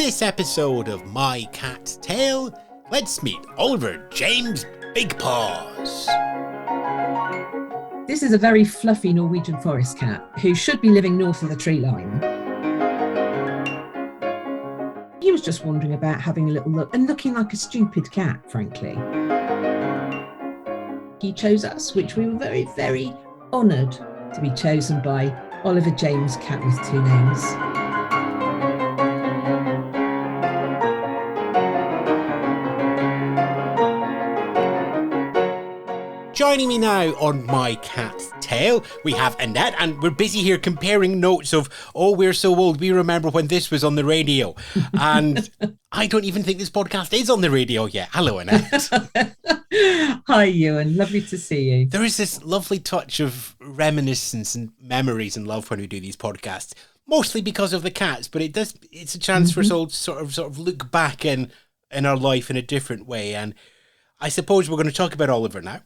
this episode of My Cat's Tale, let's meet Oliver James Big Paws. This is a very fluffy Norwegian Forest Cat who should be living north of the tree line. He was just wandering about having a little look and looking like a stupid cat, frankly. He chose us, which we were very, very honoured to be chosen by Oliver James Cat with two names. Joining me now on My Cat's Tale, we have Annette, and we're busy here comparing notes of, oh, we're so old, we remember when this was on the radio. And I don't even think this podcast is on the radio yet. Hello, Annette. Hi, Ewan. Lovely to see you. There is this lovely touch of reminiscence and memories and love when we do these podcasts, mostly because of the cats, but it's a chance for us all to sort of look back in our life in a different way. And I suppose we're going to talk about Oliver now.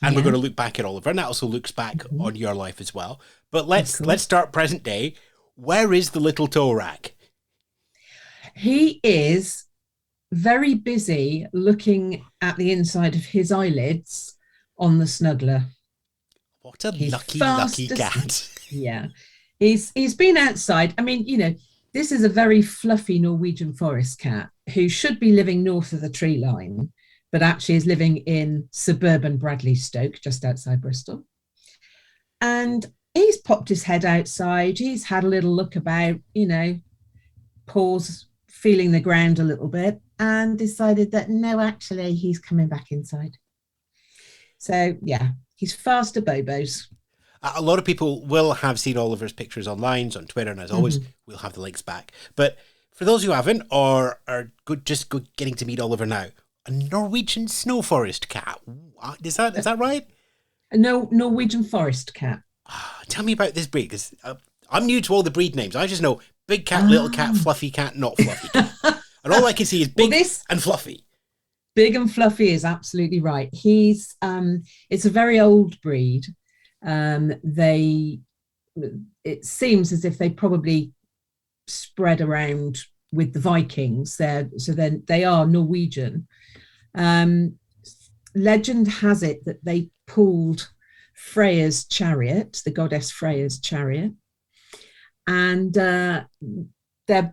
And we're going to look back at Oliver, and that also looks back on your life as well. But let's start present day. Where is the little toe rack? He is very busy looking at the inside of his eyelids on the snuggler. What a lucky cat. Yeah. He's been outside. I mean, this is a very fluffy Norwegian Forest Cat who should be living north of the tree line, but actually is living in suburban Bradley Stoke, just outside Bristol. And he's popped his head outside. He's had a little look about, Paws, feeling the ground a little bit, and decided that, no, actually, he's coming back inside. So, yeah, he's fast to Bobos. A lot of people will have seen Oliver's pictures online, on Twitter, and as always, we'll have the links back. But for those who haven't, or are getting to meet Oliver now, a Norwegian snow forest cat. Is that right? No, Norwegian Forest Cat. Tell me about this breed, because I'm new to all the breed names. I just know big cat, little cat, fluffy cat, not fluffy cat. And all I can see is big and fluffy. Big and fluffy is absolutely right. It's a very old breed. It seems as if they probably spread around with the Vikings there. So then they are Norwegian. Legend has it that they pulled Freya's chariot, the goddess Freya's chariot, and they're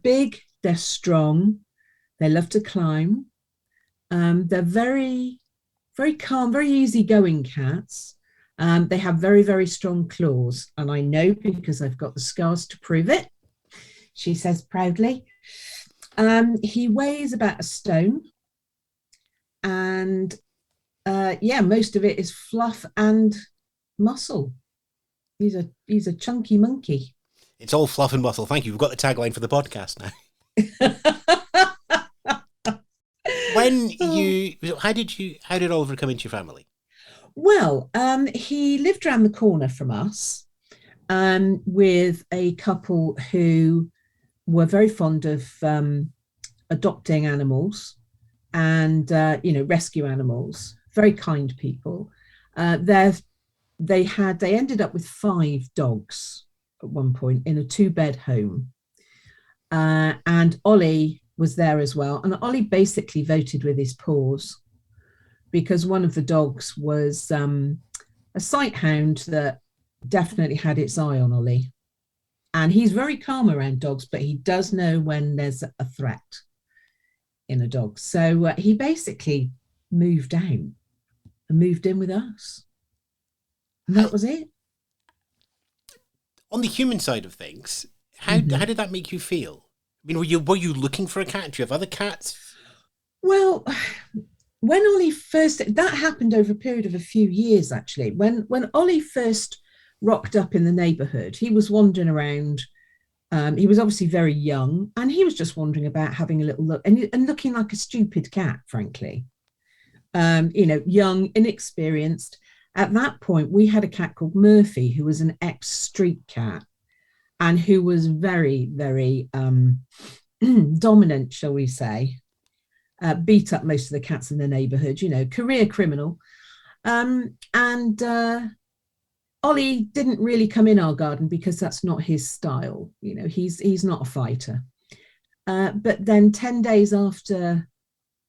big, they're strong, they love to climb, they're very, very calm, very easygoing cats. They have very, very strong claws, and I know because I've got the scars to prove it, she says proudly. He weighs about a stone, and most of it is fluff and muscle. He's a chunky monkey. It's all fluff and muscle. Thank you. We've got the tagline for the podcast now. How did Oliver come into your family? Well, he lived around the corner from us, with a couple who were very fond of adopting animals and rescue animals. Very kind people. They ended up with 5 dogs at one point in a 2-bed home, and Ollie was there as well. And Ollie basically voted with his paws because one of the dogs was a sight hound that definitely had its eye on Ollie. And he's very calm around dogs, but he does know when there's a threat in a dog. So he basically moved out and moved in with us. And that was it. On the human side of things, how did that make you feel? I mean, were you looking for a cat? Do you have other cats? Well, when Ollie that happened over a period of a few years, actually. When Ollie first rocked up in the neighbourhood, he was wandering around. He was obviously very young, and he was just wandering about having a little look and looking like a stupid cat, frankly. Young, inexperienced. At that point, we had a cat called Murphy, who was an ex-street cat and who was very, very dominant, shall we say. Beat up most of the cats in the neighbourhood, career criminal. And Ollie didn't really come in our garden because that's not his style. He's not a fighter. But then 10 days after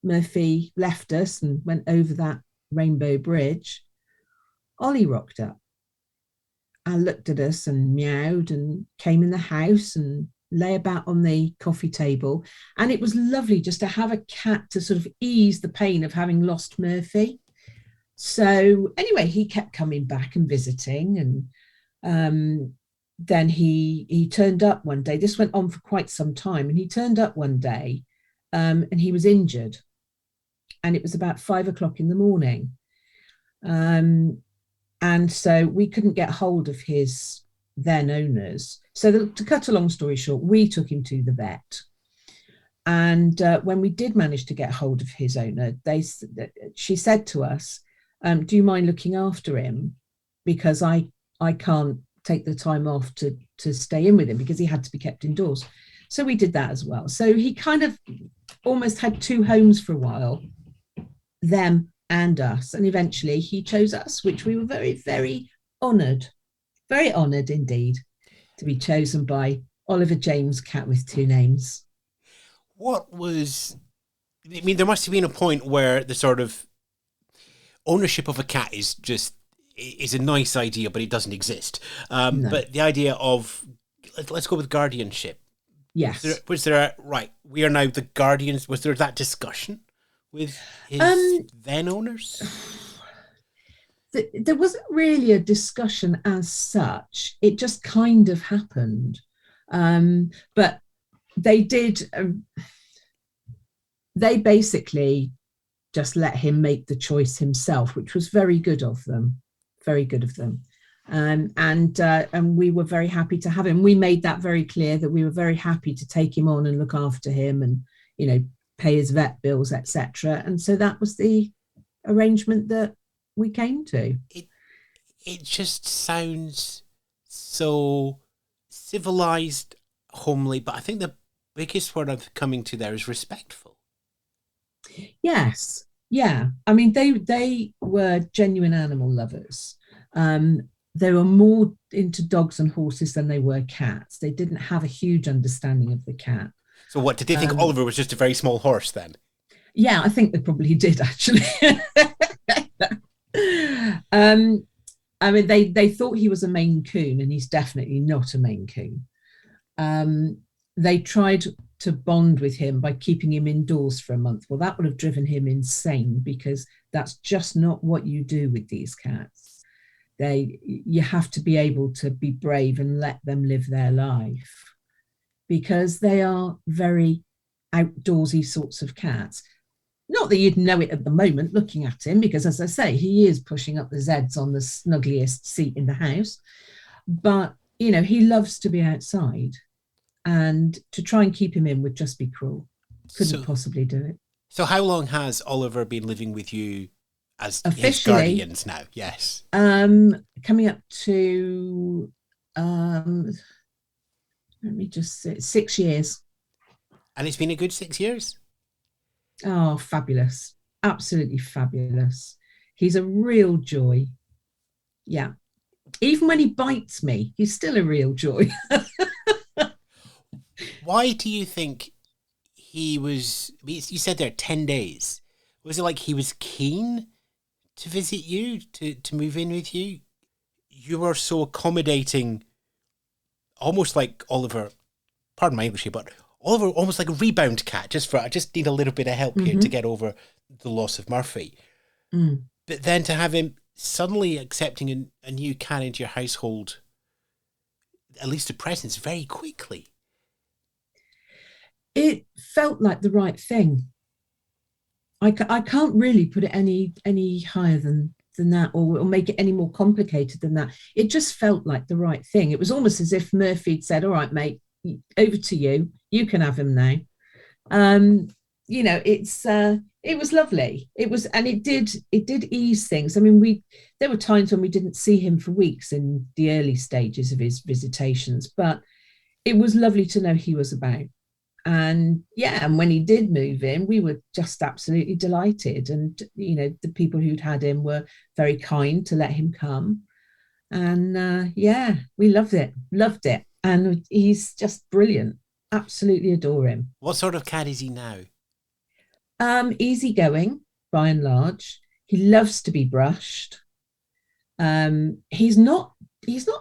Murphy left us and went over that rainbow bridge, Ollie rocked up and looked at us and meowed and came in the house and lay about on the coffee table. And it was lovely just to have a cat to sort of ease the pain of having lost Murphy. So anyway, he kept coming back and visiting, and then he turned up one day. This went on for quite some time, and he turned up one day, and he was injured, and it was about 5 o'clock in the morning. And so we couldn't get hold of his then owners. So to cut a long story short, we took him to the vet. And when we did manage to get hold of his owner, she said to us, do you mind looking after him? Because I can't take the time off to stay in with him, because he had to be kept indoors. So we did that as well. So he kind of almost had two homes for a while, them and us. And eventually he chose us, which we were very, very honoured indeed to be chosen by Oliver James Cat with two names. What was, I mean, there must have been a point where the sort of ownership of a cat is a nice idea, but it doesn't exist. No. But the idea of, let's go with guardianship. Yes. Was there right, we are now the guardians. Was there that discussion with his then owners? There wasn't really a discussion as such. It just kind of happened. But they did, they basically just let him make the choice himself, which was very good of them. Very good of them. And we were very happy to have him. We made that very clear, that we were very happy to take him on and look after him and, pay his vet bills, etc. And so that was the arrangement that we came to. It just sounds so civilized, homely, but I think the biggest word I'm coming to there is respectful. Yes. Yeah. I mean, they were genuine animal lovers. They were more into dogs and horses than they were cats. They didn't have a huge understanding of the cat. So what, did they think Oliver was just a very small horse then? Yeah, I think they probably did, actually. I mean, they thought he was a Maine Coon, and he's definitely not a Maine Coon. They tried to bond with him by keeping him indoors for a month. Well, that would have driven him insane, because that's just not what you do with these cats. You have to be able to be brave and let them live their life, because they are very outdoorsy sorts of cats. Not that you'd know it at the moment looking at him, because, as I say, he is pushing up the Zeds on the snuggliest seat in the house. But, he loves to be outside. And to try and keep him in would just be cruel. Couldn't possibly do it. So how long has Oliver been living with you as his guardians now? Yes. Coming up to, let me just say, 6 years. And it's been a good 6 years? Oh, fabulous. Absolutely fabulous. He's a real joy. Yeah. Even when he bites me, he's still a real joy. Why do you think he was, you said there 10 days. Was it like he was keen to visit you, to move in with you? You were so accommodating, almost like Oliver, pardon my English here, but Oliver almost like a rebound cat, I just need a little bit of help here to get over the loss of Murphy. But then to have him suddenly accepting a new cat into your household, at least a presence, very quickly. It felt like the right thing. I can't really put it any higher than that, or make it any more complicated than that. It just felt like the right thing. It was almost as if Murphy'd said, all right, mate, over to you. You can have him now. It was lovely. It was, and it did ease things. I mean, there were times when we didn't see him for weeks in the early stages of his visitations, but it was lovely to know he was about. And when he did move in, we were just absolutely delighted. And, the people who'd had him were very kind to let him come. And we loved it. And he's just brilliant. Absolutely adore him. What sort of cat is he now? Easygoing by and large. He loves to be brushed. He's not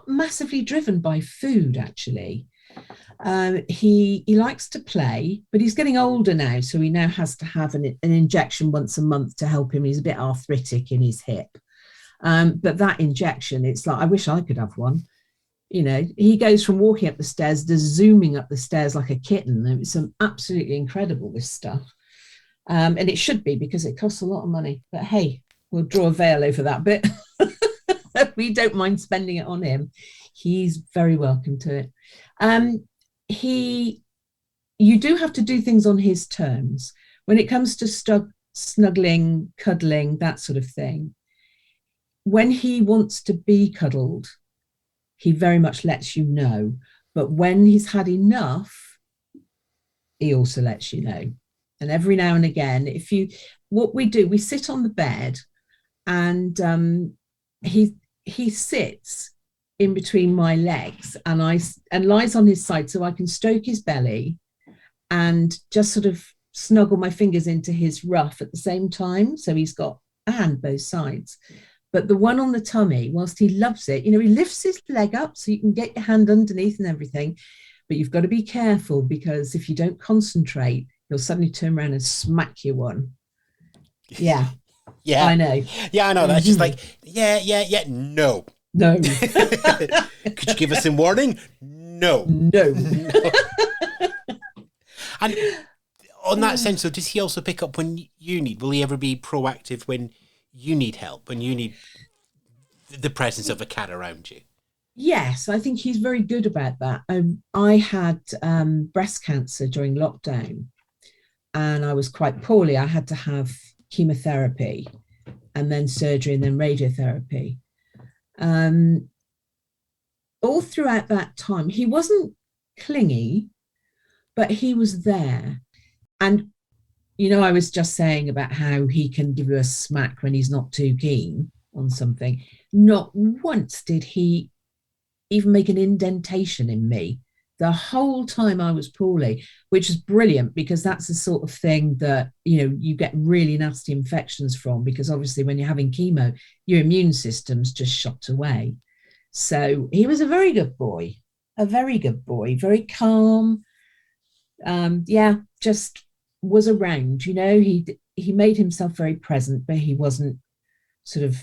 massively driven by food actually. He likes to play, but he's getting older now, so he now has to have an injection once a month to help him. He's a bit arthritic in his hip. But that injection, it's like, I wish I could have one. He goes from walking up the stairs to zooming up the stairs like a kitten. It's absolutely incredible, this stuff. And it should be, because it costs a lot of money. But hey, we'll draw a veil over that bit. We don't mind spending it on him. He's very welcome to it. You do have to do things on his terms. When it comes to snuggling, cuddling, that sort of thing, when he wants to be cuddled, he very much lets you know. But when he's had enough, he also lets you know. And every now and again, what we do, we sit on the bed, and he sits in between my legs, and lies on his side, so I can stroke his belly and just sort of snuggle my fingers into his ruff at the same time. So he's got a hand both sides. But the one on the tummy, whilst he loves it, he lifts his leg up so you can get your hand underneath and everything. But you've got to be careful, because if you don't concentrate, he'll suddenly turn around and smack you one. Yeah. Yeah. I know. Yeah, I know. That's just like, yeah, no. No. Could you give us some warning? No. No. And on that sense, so does he also pick up when you need? Will he ever be proactive when you need help, when you need the presence of a cat around you? Yes, I think he's very good about that. I had breast cancer during lockdown, and I was quite poorly. I had to have chemotherapy and then surgery and then radiotherapy. All throughout that time, he wasn't clingy, but he was there. And, I was just saying about how he can give you a smack when he's not too keen on something. Not once did he even make an indentation in me the whole time I was poorly, which is brilliant, because that's the sort of thing that, you get really nasty infections from, because obviously when you're having chemo, your immune system's just shot away. So he was a very good boy, very calm. Just was around, he made himself very present, but he wasn't sort of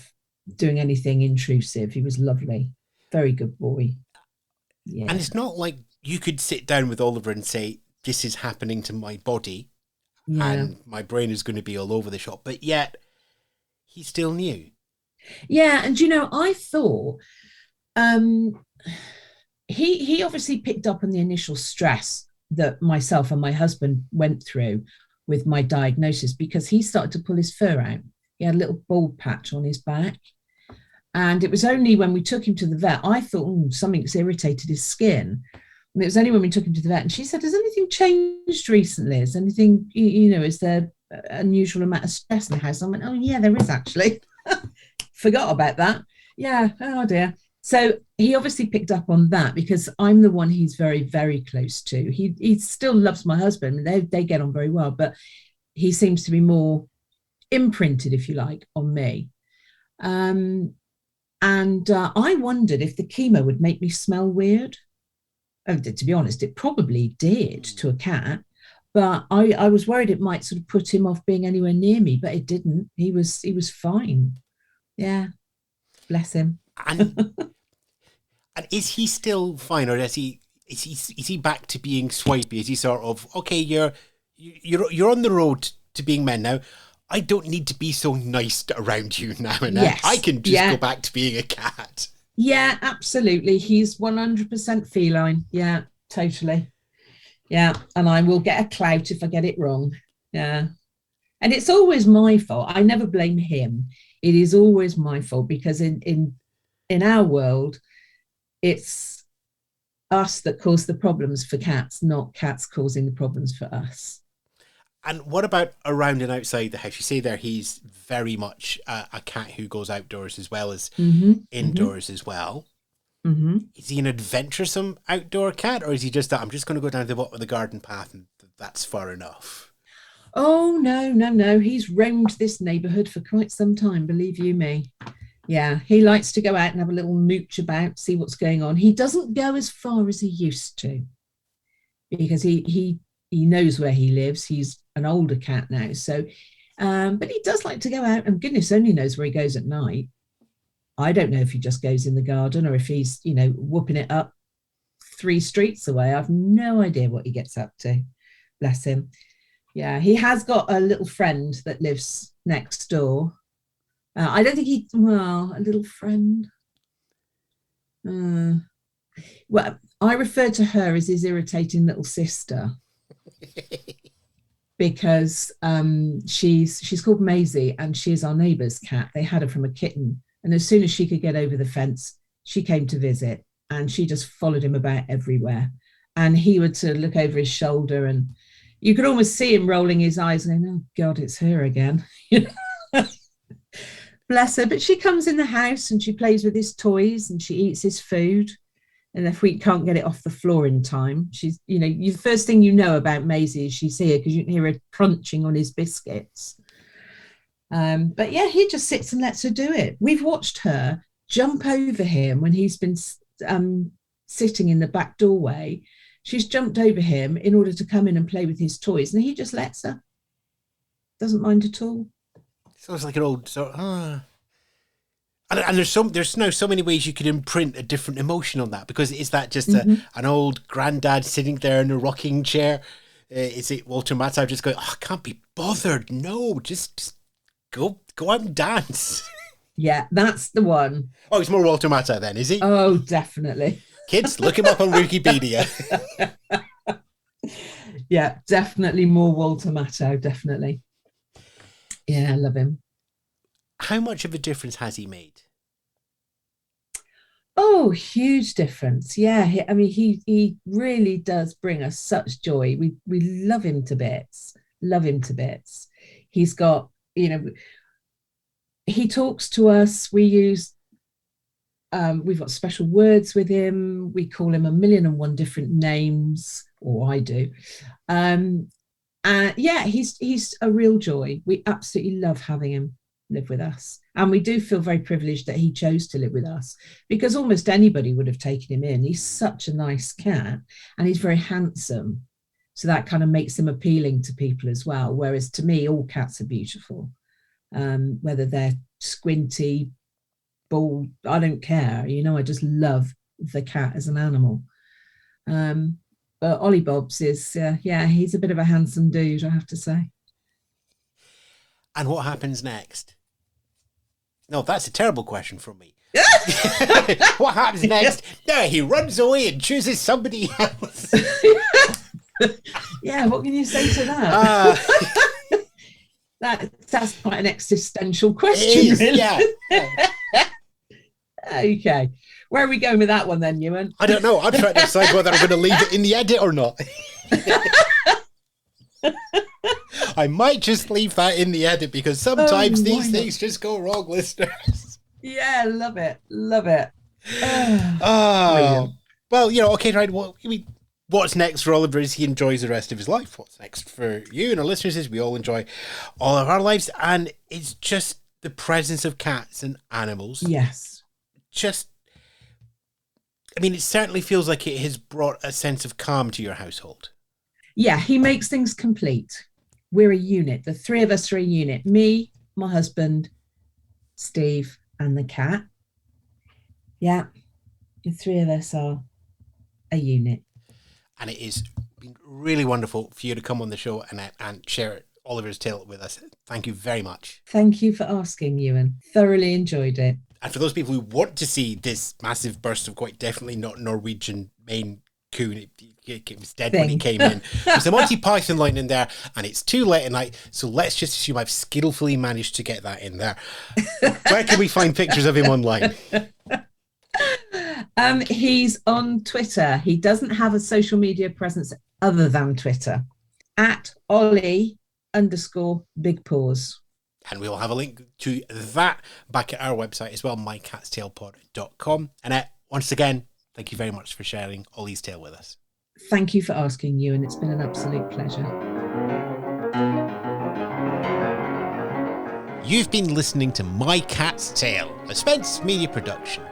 doing anything intrusive. He was lovely, very good boy. Yeah. And it's not like you could sit down with Oliver and say, this is happening to my body, and my brain is going to be all over the shop, but yet he still knew. Yeah. And, I thought he obviously picked up on the initial stress that myself and my husband went through with my diagnosis, because he started to pull his fur out. He had a little bald patch on his back. And it was only when we took him to the vet, I thought, something's irritated his skin. And it was only when we took him to the vet, and she said, has anything changed recently? Is anything, is there an unusual amount of stress in the house? I went, oh yeah, there is actually. Forgot about that. Yeah, oh dear. So he obviously picked up on that, because I'm the one he's very, very close to. He still loves my husband. They get on very well, but he seems to be more imprinted, if you like, on me. And I wondered if the chemo would make me smell weird. To be honest, it probably did to a cat, but I was worried it might sort of put him off being anywhere near me, but it didn't. He was fine. Yeah, bless him. And is he still fine, or is he back to being swipey? Is he sort of, okay, you're on the road to being men now? I don't need to be so nice around you now, Annette. Yes. I can just go back to being a cat. Yeah, absolutely. He's 100% feline. Yeah, totally. Yeah, and I will get a clout if I get it wrong. Yeah. And it's always my fault. I never blame him. It is always my fault, because in our world, it's us that cause the problems for cats, not cats causing the problems for us. And what about around and outside the house? You say there he's very much a cat who goes outdoors as well as indoors as well. Mm-hmm. Is he an adventuresome outdoor cat, or is he just that I'm just going to go down the bottom of the garden path and that's far enough? Oh, no, no, no. He's roamed this neighbourhood for quite some time, believe you me. Yeah, he likes to go out and have a little mooch about, see what's going on. He doesn't go as far as he used to because he knows where he lives. He's an older cat now. So, but he does like to go out, and goodness only knows where he goes at night. I don't know if he just goes in the garden or if he's, whooping it up 3 streets away. I've no idea what he gets up to. Bless him. Yeah, he has got a little friend that lives next door. I don't think a little friend. Well, I refer to her as his irritating little sister because she's called Maisie and she is our neighbour's cat. They had her from a kitten. And as soon as she could get over the fence, she came to visit and she just followed him about everywhere. And he would sort of look over his shoulder and you could almost see him rolling his eyes and going, oh, God, it's her again. Bless her. But she comes in the house and she plays with his toys and she eats his food. And if we can't get it off the floor in time, she's, the first thing you know about Maisie is she's here because you can hear her crunching on his biscuits. But yeah, he just sits and lets her do it. We've watched her jump over him when he's been sitting in the back doorway. She's jumped over him in order to come in and play with his toys, and he just lets her. Doesn't mind at all. Sounds like an old and there's now so many ways you could imprint a different emotion on that, because is that just an old granddad sitting there in a rocking chair? Is it Walter Matthau just going, oh, I can't be bothered? No, just go out and dance. Yeah, that's the one. Oh, it's more Walter Matthau then, is he? Oh, definitely. Kids, look him up on Wikipedia. Yeah, definitely more Walter Matthau, definitely. Yeah, I love him. How much of a difference has he made? Oh, huge difference. Yeah, he really does bring us such joy. We love him to bits. Love him to bits. He's got, he talks to us. We've got special words with him. We call him 1,000,001 different names, or I do. Yeah, he's a real joy. We absolutely love having him live with us. And we do feel very privileged that he chose to live with us, because almost anybody would have taken him in. He's such a nice cat and he's very handsome. So that kind of makes him appealing to people as well. Whereas to me, all cats are beautiful. Whether they're squinty, bald, I don't care. I just love the cat as an animal. But Ollie Bobs is, he's a bit of a handsome dude, I have to say. And what happens next? No, that's a terrible question from me. What happens next? No, he runs away and chooses somebody else. Yeah, what can you say to that? That's quite an existential question, really. Yeah. Okay. Where are we going with that one then, Ewan? I don't know. I'm trying to decide whether I'm going to leave it in the edit or not. I might just leave that in the edit, because sometimes these things just go wrong, listeners. Yeah, love it. Love it. Well, okay, right. Well, what's next for Oliver is he enjoys the rest of his life. What's next for you and our listeners is we all enjoy all of our lives, and it's just the presence of cats and animals. Yes. It certainly feels like it has brought a sense of calm to your household. Yeah, he makes things complete. We're a unit. The three of us are a unit. Me, my husband, Steve, and the cat. Yeah, the three of us are a unit. And it has been really wonderful for you to come on the show, Annette, and share Oliver's tale with us. Thank you very much. Thank you for asking, Ewan. Thoroughly enjoyed it. And for those people who want to see this massive burst of quite definitely not Norwegian Maine Coon, it was dead when he came in. There's a Monty Python line in there, and it's too late at night, so let's just assume I've skillfully managed to get that in there. Where can we find pictures of him online? He's on Twitter. He doesn't have a social media presence other than Twitter. @Ollie_Big Paws. And we'll have a link to that back at our website as well, mycatstailpod.com. Annette, Once again, thank you very much for sharing Ollie's tale with us. Thank you for asking, Ewan. It's been an absolute pleasure. You've been listening to My Cat's Tale, a Spence Media production.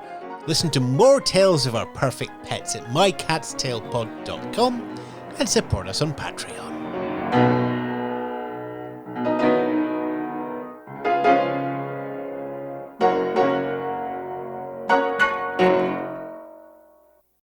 Listen to more tales of our perfect pets at mycatstalepod.com and support us on Patreon.